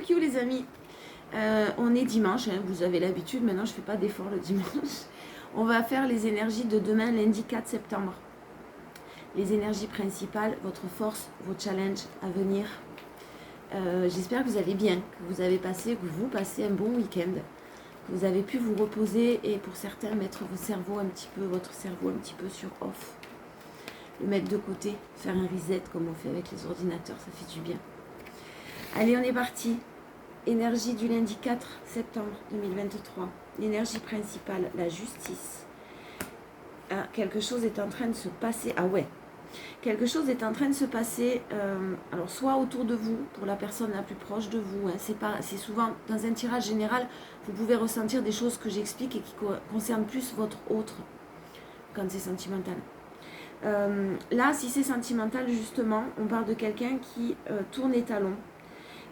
Thank you les amis. On est dimanche, hein, vous avez l'habitude, maintenant je ne fais pas d'effort le dimanche. On va faire les énergies de demain, lundi 4 septembre. Les énergies principales, votre force, vos challenges à venir. J'espère que vous allez bien, que vous passez un bon week-end. Que vous avez pu vous reposer et pour certains mettre votre cerveau un petit peu sur off. Le mettre de côté, faire un reset comme on fait avec les ordinateurs, ça fait du bien. Allez, on est parti. Énergie du lundi 4 septembre 2023. L'énergie principale, la justice. Ah, quelque chose est en train de se passer. Ah ouais. Quelque chose est en train de se passer, alors soit autour de vous, pour la personne la plus proche de vous. Hein, c'est souvent, dans un tirage général, vous pouvez ressentir des choses que j'explique et qui concernent plus votre autre, quand c'est sentimental. Là, si c'est sentimental, justement, on parle de quelqu'un qui tourne les talons,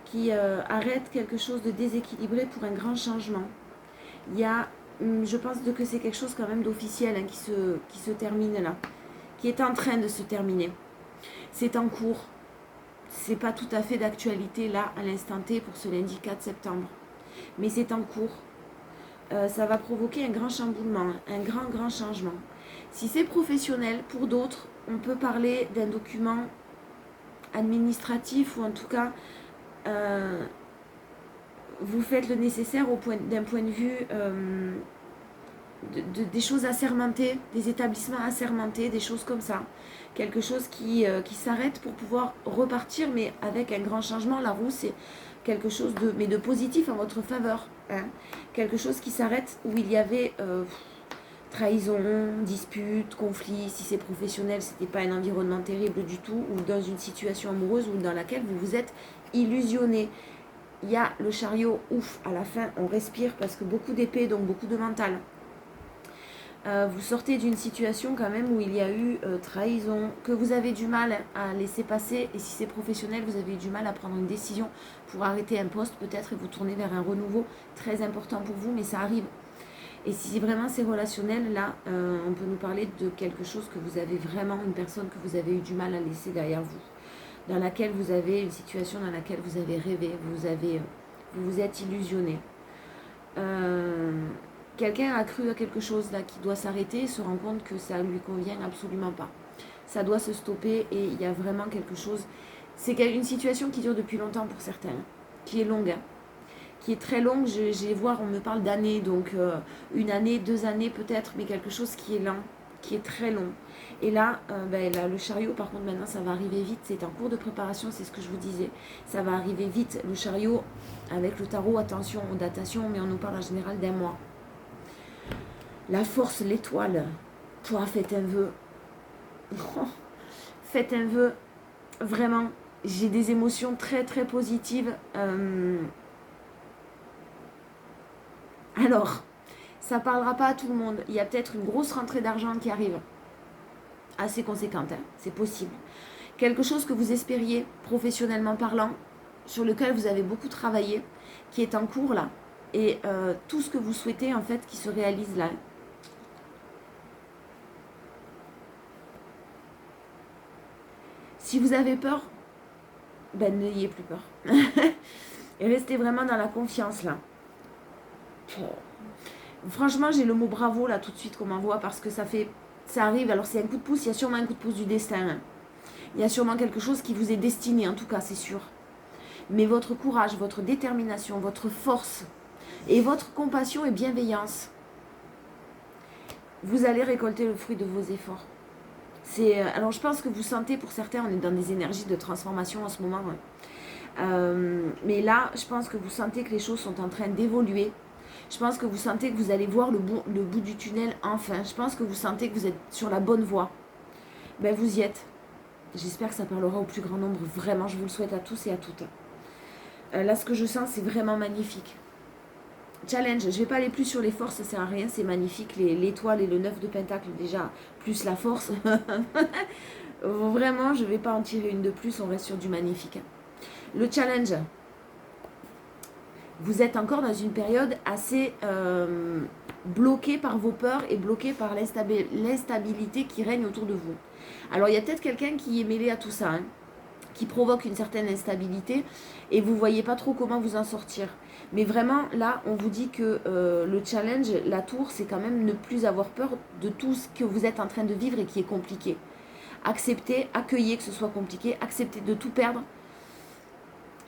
qui arrête quelque chose de déséquilibré pour un grand changement. Il y a, je pense que c'est quelque chose quand même d'officiel hein, qui se termine là, qui est en train de se terminer. C'est en cours. C'est pas tout à fait d'actualité là, à l'instant T, pour ce lundi 4 septembre. Mais c'est en cours. Ça va provoquer un grand chamboulement, un grand changement. Si c'est professionnel, pour d'autres, on peut parler d'un document administratif ou en tout cas, vous faites le nécessaire d'un point de vue des choses assermentées, des établissements assermentés, des choses comme ça. Quelque chose qui s'arrête pour pouvoir repartir, mais avec un grand changement. La roue, c'est quelque chose de positif en votre faveur. Hein. Quelque chose qui s'arrête où il y avait trahison, dispute, conflit. Si c'est professionnel, c'était pas un environnement terrible du tout, ou dans une situation amoureuse ou dans laquelle vous vous êtes illusionné. Il y a le chariot, ouf, à la fin, on respire parce que beaucoup d'épée, donc beaucoup de mental. Vous sortez d'une situation quand même où il y a eu trahison, que vous avez du mal à laisser passer, et si c'est professionnel, vous avez eu du mal à prendre une décision pour arrêter un poste peut-être et vous tourner vers un renouveau très important pour vous, mais ça arrive. Et si vraiment c'est relationnel, là, on peut nous parler de quelque chose que vous avez vraiment, une personne que vous avez eu du mal à laisser derrière vous, dans laquelle vous avez une situation dans laquelle vous avez rêvé, vous vous êtes illusionné. Quelqu'un a cru à quelque chose là qui doit s'arrêter et se rend compte que ça ne lui convient absolument pas. Ça doit se stopper et il y a vraiment quelque chose. C'est une situation qui dure depuis longtemps pour certains, qui est longue, hein, qui est très longue. J'ai voir, on me parle d'années, donc 1 année, 2 années peut-être, mais quelque chose qui est lent, qui est très long. Et là, là, le chariot, par contre, maintenant, ça va arriver vite. C'est en cours de préparation, c'est ce que je vous disais. Ça va arriver vite. Le chariot, avec le tarot, attention aux datations, mais on nous parle en général d'1 mois. La force, l'étoile. Toi, faites un vœu. Faites un vœu. Vraiment, j'ai des émotions très positives. Alors, ça ne parlera pas à tout le monde. Il y a peut-être une grosse rentrée d'argent qui arrive. Assez conséquente, hein, c'est possible. Quelque chose que vous espériez, professionnellement parlant, sur lequel vous avez beaucoup travaillé, qui est en cours là. Et tout ce que vous souhaitez, en fait, qui se réalise là. Si vous avez peur, n'ayez plus peur. Et restez vraiment dans la confiance là. Franchement, j'ai le mot bravo là tout de suite qu'on m'envoie parce que ça arrive. Alors c'est un coup de pouce, il y a sûrement un coup de pouce du destin. Hein. Il y a sûrement quelque chose qui vous est destiné, en tout cas, c'est sûr. Mais votre courage, votre détermination, votre force et votre compassion et bienveillance, vous allez récolter le fruit de vos efforts. Alors je pense que vous sentez, pour certains, on est dans des énergies de transformation en ce moment. Mais là, je pense que vous sentez que les choses sont en train d'évoluer. Je pense que vous sentez que vous allez voir le bout du tunnel enfin. Je pense que vous sentez que vous êtes sur la bonne voie. Vous y êtes. J'espère que ça parlera au plus grand nombre. Vraiment, je vous le souhaite à tous et à toutes. Là, ce que je sens, c'est vraiment magnifique. Challenge, je ne vais pas aller plus sur les forces, ça ne sert à rien, c'est magnifique. L'étoile et le 9 de pentacle déjà, plus la force. Vraiment, je ne vais pas en tirer une de plus, on reste sur du magnifique. Le challenge. Vous êtes encore dans une période assez bloquée par vos peurs et bloquée par l'instabilité qui règne autour de vous. Alors, il y a peut-être quelqu'un qui est mêlé à tout ça. Hein. qui provoque une certaine instabilité et vous ne voyez pas trop comment vous en sortir. Mais vraiment, là, on vous dit que le challenge, la tour, c'est quand même ne plus avoir peur de tout ce que vous êtes en train de vivre et qui est compliqué. Acceptez, accueillez que ce soit compliqué, acceptez de tout perdre.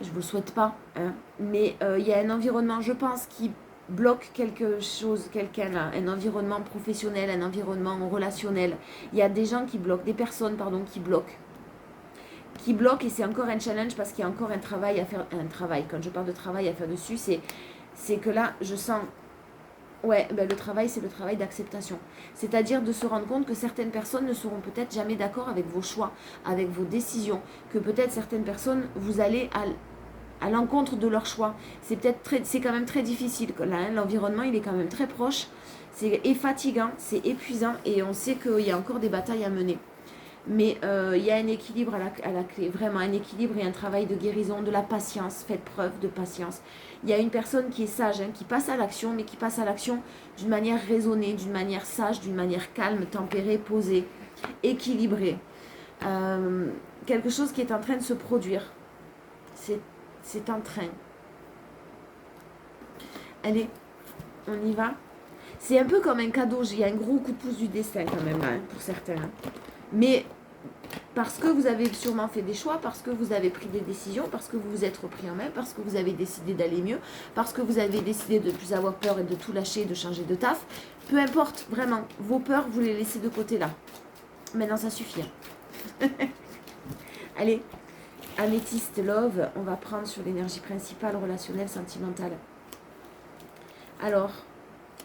Je ne vous le souhaite pas, hein. Mais il y a un environnement, je pense, qui bloque quelque chose, quelqu'un là, un environnement professionnel, un environnement relationnel. Il y a des gens qui bloquent, des personnes, pardon, qui bloquent. Et c'est encore un challenge parce qu'il y a encore un travail à faire. Un travail, quand je parle de travail à faire dessus, c'est que là, je sens. Ouais, ben le travail, c'est le travail d'acceptation. C'est-à-dire de se rendre compte que certaines personnes ne seront peut-être jamais d'accord avec vos choix, avec vos décisions, que peut-être certaines personnes, vous allez à l'encontre de leur choix. C'est quand même très difficile. Là, hein, l'environnement, il est quand même très proche. C'est fatigant, c'est épuisant et on sait qu'il y a encore des batailles à mener. Mais il y a un équilibre à la clé, vraiment un équilibre et un travail de guérison, de la patience, faites preuve de patience. Il y a une personne qui est sage, hein, qui passe à l'action, mais qui passe à l'action d'une manière raisonnée, d'une manière sage, d'une manière calme, tempérée, posée, équilibrée. Quelque chose qui est en train de se produire. C'est en train. Allez, on y va. C'est un peu comme un cadeau, il y a un gros coup de pouce du destin quand même, hein, pour certains. Mais parce que vous avez sûrement fait des choix, parce que vous avez pris des décisions, parce que vous vous êtes repris en main, parce que vous avez décidé d'aller mieux, parce que vous avez décidé de ne plus avoir peur et de tout lâcher, de changer de taf. Peu importe, vraiment, vos peurs, vous les laissez de côté là. Maintenant, ça suffit. Hein. Allez, améthyste love, on va prendre sur l'énergie principale, relationnelle, sentimentale. Alors,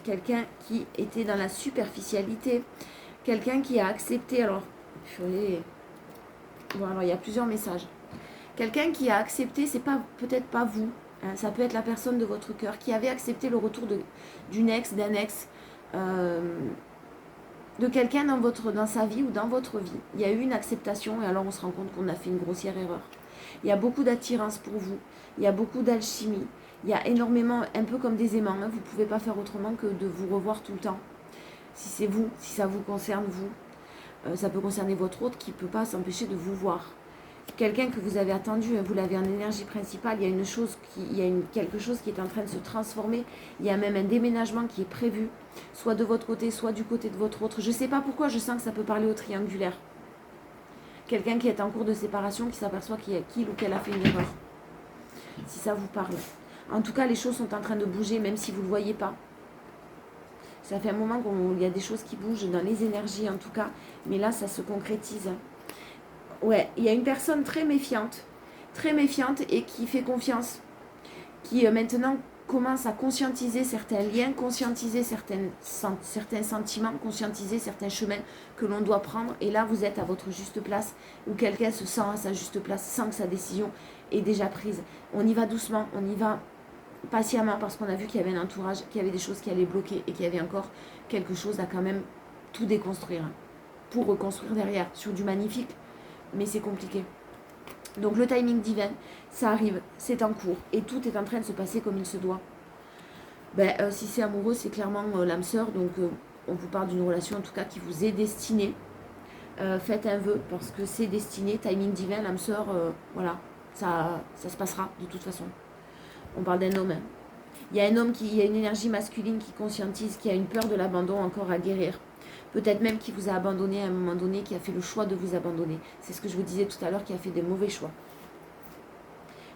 quelqu'un qui était dans la superficialité, quelqu'un qui a accepté, alors, bon, alors il y a plusieurs messages. Quelqu'un qui a accepté, c'est pas peut-être pas vous, hein, ça peut être la personne de votre cœur qui avait accepté le retour d'une ex, d'un ex, de quelqu'un dans sa vie ou dans votre vie. Il y a eu une acceptation et alors on se rend compte qu'on a fait une grossière erreur. Il y a beaucoup d'attirance pour vous, il y a beaucoup d'alchimie, il y a énormément, un peu comme des aimants, hein, vous ne pouvez pas faire autrement que de vous revoir tout le temps. Si c'est vous, si ça vous concerne vous. Ça peut concerner votre autre qui ne peut pas s'empêcher de vous voir. Quelqu'un que vous avez attendu, vous l'avez en énergie principale, il y a quelque chose qui est en train de se transformer, il y a même un déménagement qui est prévu, soit de votre côté, soit du côté de votre autre. Je ne sais pas pourquoi, je sens que ça peut parler au triangulaire. Quelqu'un qui est en cours de séparation, qui s'aperçoit qu'il ou qu'elle a fait une erreur. Si ça vous parle. En tout cas, les choses sont en train de bouger, même si vous ne le voyez pas. Ça fait un moment qu'il y a des choses qui bougent dans les énergies en tout cas, mais là ça se concrétise. Ouais, il y a une personne très méfiante et qui fait confiance, qui maintenant commence à conscientiser certains liens, conscientiser certains sentiments, conscientiser certains chemins que l'on doit prendre. Et là vous êtes à votre juste place, où quelqu'un se sent à sa juste place, sent que sa décision est déjà prise. On y va doucement, on y va patiemment parce qu'on a vu qu'il y avait un entourage, qu'il y avait des choses qui allaient bloquer et qu'il y avait encore quelque chose à quand même tout déconstruire pour reconstruire derrière sur du magnifique, mais c'est compliqué. Donc le timing divin, ça arrive, c'est en cours et tout est en train de se passer comme il se doit. Si c'est amoureux, c'est clairement l'âme sœur, donc on vous parle d'une relation en tout cas qui vous est destinée. Faites un vœu parce que c'est destiné, timing divin, l'âme sœur, voilà, ça se passera de toute façon. On parle d'un homme. Il y a un homme il y a une énergie masculine qui conscientise, qui a une peur de l'abandon encore à guérir. Peut-être même qui vous a abandonné à un moment donné, qui a fait le choix de vous abandonner. C'est ce que je vous disais tout à l'heure, qui a fait des mauvais choix.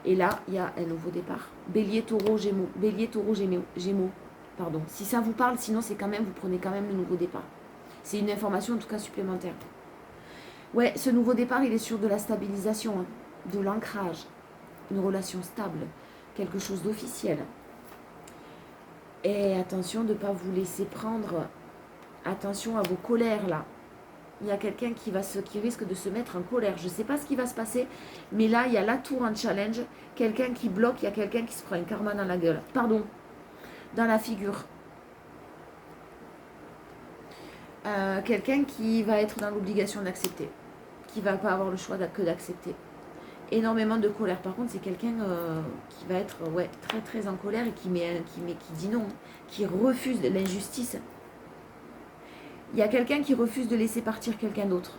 Et là, il y a un nouveau départ. Bélier, taureau, gémeaux. Bélier, taureau, gémeaux. Pardon. Si ça vous parle, sinon c'est quand même, vous prenez quand même le nouveau départ. C'est une information en tout cas supplémentaire. Ouais, ce nouveau départ, il est sur de la stabilisation, hein, de l'ancrage, une relation stable. Quelque chose d'officiel. Et attention de ne pas vous laisser prendre. Attention à vos colères là. Il y a quelqu'un qui risque de se mettre en colère. Je ne sais pas ce qui va se passer, mais là il y a la tour en challenge. Quelqu'un qui bloque, il y a quelqu'un qui se prend un karma dans la gueule. Pardon, dans la figure. Quelqu'un qui va être dans l'obligation d'accepter. Qui ne va pas avoir le choix que d'accepter. Énormément de colère. Par contre, c'est quelqu'un qui va être très très en colère et qui dit non, qui refuse l'injustice. Il y a quelqu'un qui refuse de laisser partir quelqu'un d'autre,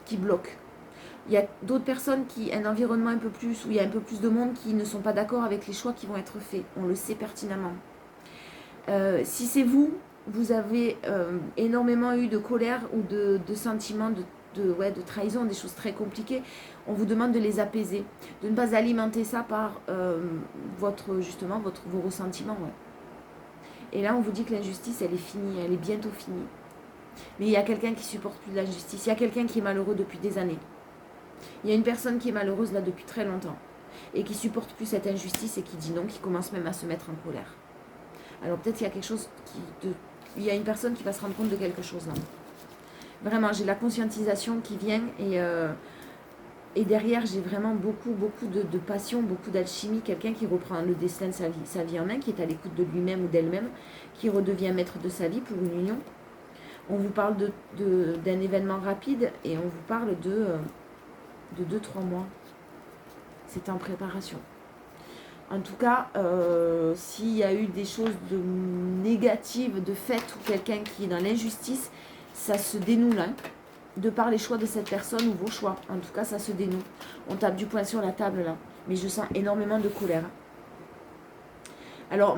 qui bloque. Il y a d'autres personnes un environnement un peu plus, où il y a un peu plus de monde qui ne sont pas d'accord avec les choix qui vont être faits. On le sait pertinemment. Si c'est vous, vous avez énormément eu de colère ou de sentiments de trahison, des choses très compliquées, on vous demande de les apaiser, de ne pas alimenter ça par vos ressentiments. Ouais. Et là, on vous dit que l'injustice, elle est finie, elle est bientôt finie. Mais il y a quelqu'un qui supporte plus de l'injustice, il y a quelqu'un qui est malheureux depuis des années. Il y a une personne qui est malheureuse là depuis très longtemps et qui supporte plus cette injustice et qui dit non, qui commence même à se mettre en colère. Alors peut-être qu'il y a quelque chose il y a une personne qui va se rendre compte de quelque chose là. Vraiment, j'ai la conscientisation qui vient et derrière j'ai vraiment beaucoup de passion, beaucoup d'alchimie, quelqu'un qui reprend le destin de sa vie en main, qui est à l'écoute de lui-même ou d'elle-même, qui redevient maître de sa vie pour une union. On vous parle d'un événement rapide et on vous parle de 2-3 mois. C'est en préparation. En tout cas, s'il y a eu des choses négatives de fait ou quelqu'un qui est dans l'injustice, ça se dénoue là, de par les choix de cette personne ou vos choix. En tout cas, ça se dénoue. On tape du poing sur la table là, mais je sens énormément de colère. Alors,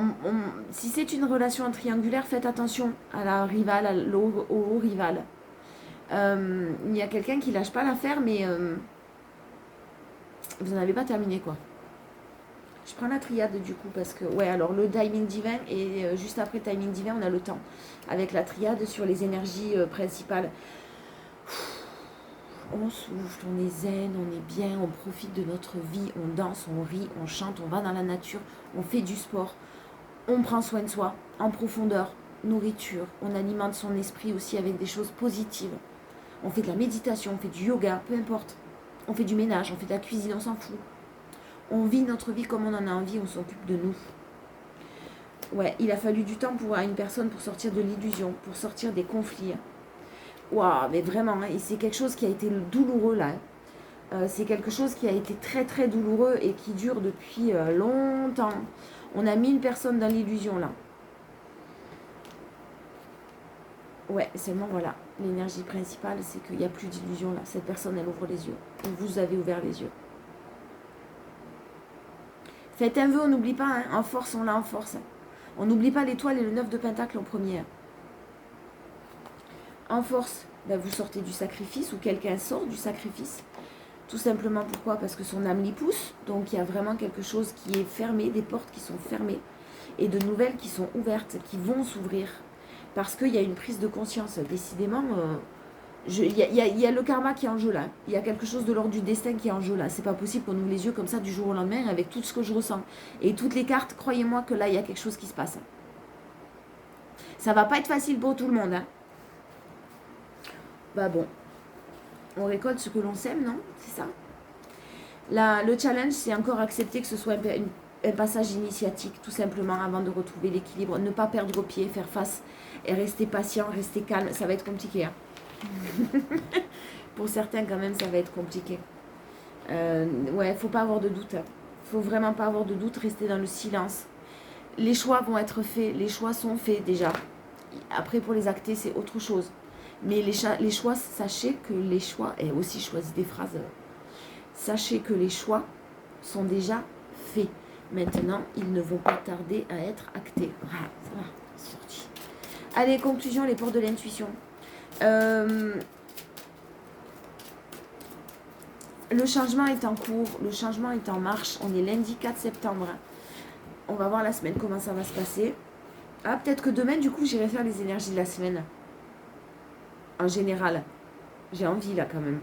si c'est une relation triangulaire, faites attention à la rivale, au rival. Il y a quelqu'un qui lâche pas l'affaire, mais vous n'en avez pas terminé quoi. Je prends la triade du coup parce que, ouais, alors le timing divin et juste après le timing divin, on a le temps. Avec la triade sur les énergies principales. On souffle, on est zen, on est bien, on profite de notre vie, on danse, on rit, on chante, on va dans la nature, on fait du sport, on prend soin de soi en profondeur, nourriture, on alimente son esprit aussi avec des choses positives. On fait de la méditation, on fait du yoga, peu importe. On fait du ménage, on fait de la cuisine, on s'en fout. On vit notre vie comme on en a envie, on s'occupe de nous. Ouais, il a fallu du temps à une personne pour sortir de l'illusion, pour sortir des conflits. Waouh, mais vraiment, hein, et c'est quelque chose qui a été douloureux là. C'est quelque chose qui a été très très douloureux et qui dure depuis longtemps. On a mis une personne dans l'illusion là. Ouais, seulement voilà, l'énergie principale, c'est qu'il n'y a plus d'illusion là. Cette personne, elle ouvre les yeux. Vous avez ouvert les yeux. Faites un vœu, on n'oublie pas, hein, en force, on l'a en force. On n'oublie pas l'étoile et le 9 de pentacle en premier. En force, ben vous sortez du sacrifice ou quelqu'un sort du sacrifice. Tout simplement pourquoi? Parce que son âme l'y pousse. Donc il y a vraiment quelque chose qui est fermé, des portes qui sont fermées et de nouvelles qui sont ouvertes, qui vont s'ouvrir. Parce qu'il y a une prise de conscience. Décidément, il y a le karma qui est en jeu là. Il y a quelque chose de l'ordre du destin qui est en jeu là. C'est pas possible qu'on ouvre les yeux comme ça du jour au lendemain avec tout ce que je ressens. Et toutes les cartes, croyez-moi que là, il y a quelque chose qui se passe. Ça va pas être facile pour tout le monde. Hein. Bah bon. On récolte ce que l'on sème, non? C'est ça. Le challenge, c'est encore accepter que ce soit un passage initiatique, tout simplement, avant de retrouver l'équilibre. Ne pas perdre pied, faire face et rester patient, rester calme. Ça va être compliqué. Hein. Pour certains, quand même, ça va être compliqué. Ouais, faut pas avoir de doute. Faut vraiment pas avoir de doute, rester dans le silence. Les choix vont être faits, les choix sont faits déjà. Après, pour les acter, c'est autre chose. Mais les choix, sachez que les choix, et aussi choisis des phrases, sachez que les choix sont déjà faits. Maintenant, ils ne vont pas tarder à être actés. Voilà, ça va, c'est sorti. Allez, conclusion, les portes de l'intuition. Le changement est en cours, le changement est en marche. On est lundi 4 septembre. On va voir la semaine, comment ça va se passer. Ah, peut-être que demain, du coup, j'irai faire les énergies de la semaine. En général. J'ai envie, là, quand même.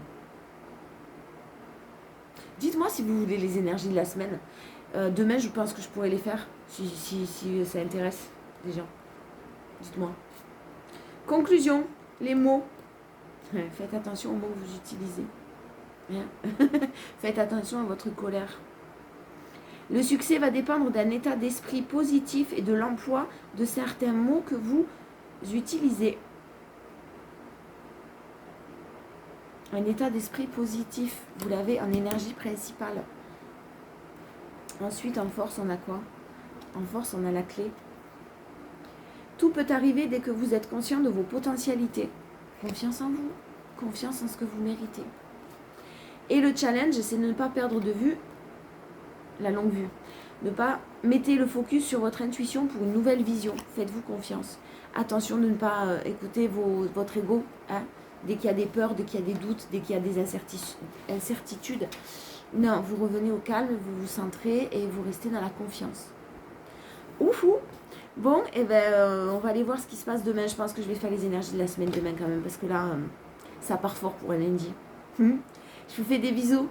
Dites-moi si vous voulez les énergies de la semaine. Demain, je pense que je pourrais les faire, si ça intéresse les gens. Dites-moi. Conclusion, les mots. Faites attention aux mots que vous utilisez. Faites attention à votre colère. Le succès va dépendre d'un état d'esprit positif et de l'emploi de certains mots que vous utilisez. Un état d'esprit positif, vous l'avez en énergie principale. Ensuite, en force, on a quoi? En force, on a la clé. Tout peut arriver dès que vous êtes conscient de vos potentialités. Confiance en vous, confiance en ce que vous méritez. Et le challenge, c'est de ne pas perdre de vue la longue vue. Ne pas mettez le focus sur votre intuition pour une nouvelle vision. Faites-vous confiance. Attention de ne pas écouter votre ego. Hein, dès qu'il y a des peurs, dès qu'il y a des doutes, dès qu'il y a des incertitudes. Non, vous revenez au calme, vous vous centrez et vous restez dans la confiance. Oufou. Bon, et on va aller voir ce qui se passe demain. Je pense que je vais faire les énergies de la semaine demain quand même. Parce que là, ça part fort pour un lundi. Je vous fais des bisous.